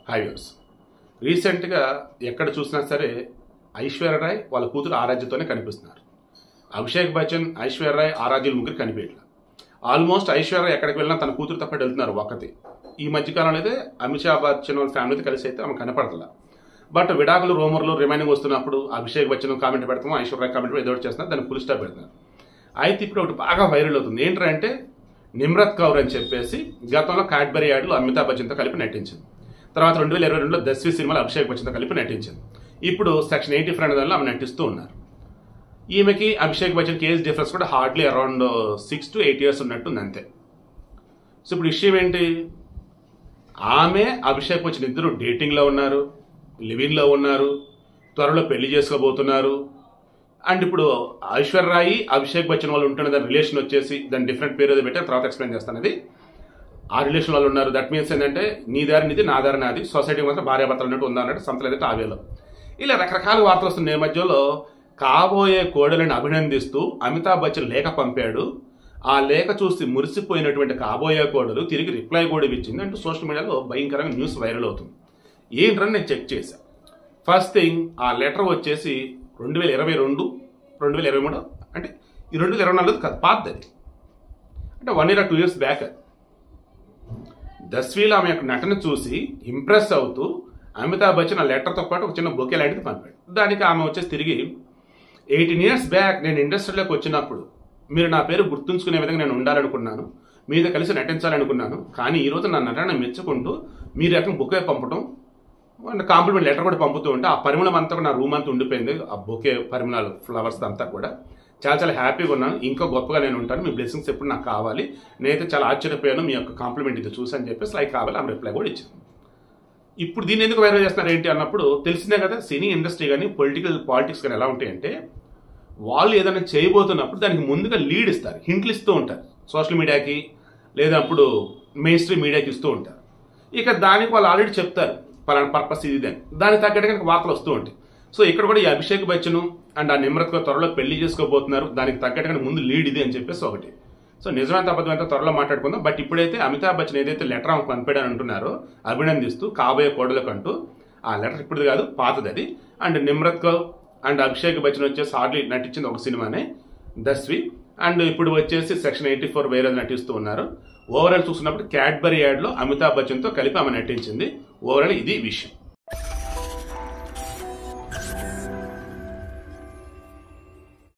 Highways రీసెంట్గా ఎక్కడ చూసినా సరే ఐశ్వర్యరాయ్ వాళ్ళ కూతురు ఆరాధ్యతోనే కనిపిస్తున్నారు. అభిషేక్ బచ్చన్, ఐశ్వర్యరాయ్, ఆరాధ్యులు ముగ్గురు కనిపించట్లేదు. ఆల్మోస్ట్ ఐశ్వర్య ఎక్కడికి వెళ్ళినా తన కూతురుతో పాటు వెళ్తున్నారు ఒక్కతి. ఈ మధ్యకాలంలో అయితే అమితాబ్ బచ్చన్ వాళ్ళ ఫ్యామిలీతో కలిసి అయితే ఆమె కనపడతల. బట్ విడాకులు రూమర్లు రిమైనింగ్ వస్తున్నప్పుడు అభిషేక్ బచ్చన్ కామెంట్ పెడతాము, ఐశ్వర్య కామెంట్ ఏదో ఒకటి చేస్తున్నారు, దాన్ని ఫుల్ స్టాప్ పెడుతున్నారు. అయితే ఇప్పుడు ఒకటి బాగా వైరల్ అవుతుంది. ఏంటంటే నిమ్రత్ కౌర్ అని చెప్పేసి గతంలో క్యాడ్బరీ యాడ్లో అమితాబ్ బచ్చన్తో కలిపి నటించింది. తర్వాత 2022లో దస్వి సినిమాలో అభిషేక్ బచ్చన్తో కలిపి నటించింది. ఇప్పుడు సెక్షన్ 84 అనే దానిలో ఆమె నటిస్తూ ఉన్నారు. ఈమెకి అభిషేక్ బచ్చన్కి ఏజ్ డిఫరెన్స్ కూడా హార్డ్లీ అరౌండ్ 6 to 8 years ఉన్నట్టుంది అంతే. సో ఇప్పుడు విషయం ఏంటి, ఆమె అభిషేక్ బచ్చన్ ఇద్దరు డేటింగ్లో ఉన్నారు, లివింగ్లో ఉన్నారు, త్వరలో పెళ్లి చేసుకోబోతున్నారు. అండ్ ఇప్పుడు ఐశ్వర్యరాయ్ అభిషేక్ బచ్చన్ వాళ్ళు ఉంటున్న దాని రిలేషన్ వచ్చేసి దాని డిఫరెంట్ పేరు ఏదో పెట్టారు, తర్వాత ఎక్స్ప్లెయిన్ చేస్తాను. అది ఆ రిలేషన్ వాళ్ళు ఉన్నారు. దట్ మీన్స్ ఏంటంటే నీ దారి నీది, నా దారి నాది, సొసైటీ మాత్రం భార్యాభర్తలు అన్నట్టు ఉందా అన్నట్టు సంతలు ఏదైతే ఆవేలో ఇలా రకరకాల వార్తలు వస్తున్న నేపథ్యంలో కాబోయే కోడలను అభినందిస్తూ అమితాబ్ బచ్చన్ లేఖ పంపాడు. ఆ లేఖ చూసి మురిసిపోయినటువంటి కాబోయే కోడలు తిరిగి రిప్లై కూడా ఇచ్చింది అంటూ సోషల్ మీడియాలో భయంకరంగా న్యూస్ వైరల్ అవుతుంది. ఏంటని నేను చెక్ చేశాను. ఫస్ట్ థింగ్, ఆ లెటర్ వచ్చేసి 2022, 2023 అంటే ఈ 2024 కాదు, పాతది. అంటే 1 year or 2 years బ్యాక్. దస్వీలో ఆమె యొక్క నటన చూసి ఇంప్రెస్ అవుతూ అమితాబ్ బచ్చన్ ఆ లెటర్తో పాటు ఒక చిన్న బొకే లాంటిది పంపాడు. దానికి ఆమె వచ్చేసి తిరిగి 18 years బ్యాక్ నేను ఇండస్ట్రీలోకి వచ్చినప్పుడు మీరు నా పేరు గుర్తుంచుకునే విధంగా నేను ఉండాలనుకున్నాను, మీతో కలిసి నటించాలనుకున్నాను. కానీ ఈరోజు నా నటన మెచ్చుకుంటూ మీరు అక్కడ బొకే పంపడం అండ్ కాంప్లిమెంట్ లెటర్ కూడా పంపుతూ ఉంటే ఆ పరిమళం అంతా కూడా నా రూమ్ అంతా ఉండిపోయింది. ఆ బొకే పరిమళాలు ఫ్లవర్స్ అంతా కూడా చాలా చాలా హ్యాపీగా ఉన్నాను. ఇంకా గొప్పగా నేను ఉంటాను, మీ బ్లెస్సింగ్స్ ఎప్పుడు నాకు కావాలి, నేనైతే చాలా ఆశ్చర్యపోయాను మీ యొక్క కాంప్లిమెంట్ ఇది చూసి అని చెప్పేసి లైక్ కావాలి ఆమె రిప్లై కూడా ఇచ్చింది. ఇప్పుడు దీన్ని ఎందుకు వైరల్ చేస్తున్నారు ఏంటి అన్నప్పుడు తెలిసిందే కదా, సినీ ఇండస్ట్రీ కానీ పాలిటిక్స్ కానీ ఎలా ఉంటాయంటే వాళ్ళు ఏదైనా చేయబోతున్నప్పుడు దానికి ముందుగా లీడ్ ఇస్తారు, హింట్లు ఇస్తూ ఉంటారు సోషల్ మీడియాకి, లేదా అప్పుడు మెయిన్ స్ట్రీమ్ మీడియాకి ఇస్తూ ఉంటారు. ఇక దానికి వాళ్ళు ఆల్రెడీ చెప్తారు పలానా పర్పస్ ఇది అని, దానికి తగ్గట్టుగా వార్తలు వస్తూ ఉంటాయి. సో ఇక్కడ కూడా ఈ అభిషేక్ బచ్చన్ అండ్ ఆ నిమ్రత్ కౌర్ త్వరలో పెళ్లి చేసుకోబోతున్నారు, దానికి తగ్గట్టుగా ముందు లీడ్ ఇది అని చెప్పేసి ఒకటి. సో నిజమైన అబద్ధమైతే త్వరలో మాట్లాడుకుందాం. బట్ ఇప్పుడైతే అమితాబ్ బచ్చన్ ఏదైతే లెటర్ ఆమె పంపాడని అంటున్నారో అభినందిస్తూ కాబోయే కోడలకు అంటూ, ఆ లెటర్ ఇప్పుడు కాదు పాతది అది. అండ్ నిమ్రత్ కౌర్ అండ్ అభిషేక్ బచ్చన్ వచ్చేసి హార్డ్లీ నటించింది ఒక సినిమానే దస్వి. అండ్ ఇప్పుడు వచ్చేసి సెక్షన్ 84 వేరే నటిస్తూ ఉన్నారు. ఓవరాల్ చూసినప్పుడు క్యాడ్బరీ యాడ్లో అమితాబ్ బచ్చన్తో కలిపి ఆమె నటించింది. ఓవరాల్ ఇది విషయం.